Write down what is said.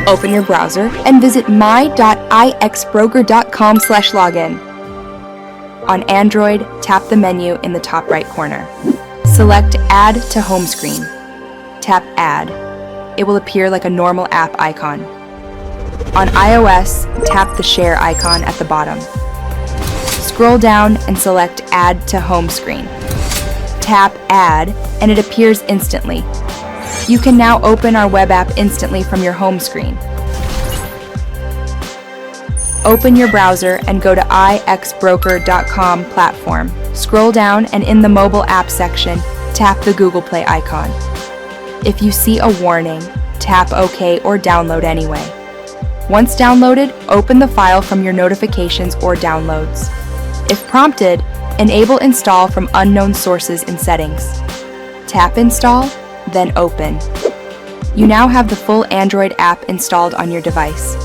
Open your browser and visit my.ixbroker.com/login. On Android, tap the menu in the top right corner. Select Add to Home Screen. Tap Add. It will appear like a normal app icon. On iOS, tap the share icon at the bottom. Scroll down and select Add to Home Screen. Tap Add and it appears instantly. You can now open our web app instantly from your home screen. Open your browser and go to ixbroker.com platform. Scroll down and in the mobile app section, tap the Google Play icon. If you see a warning, tap OK or download anyway. Once downloaded, open the file from your notifications or downloads. If prompted, enable install from unknown sources in settings. Tap Install, then Open. You now have the full Android app installed on your device.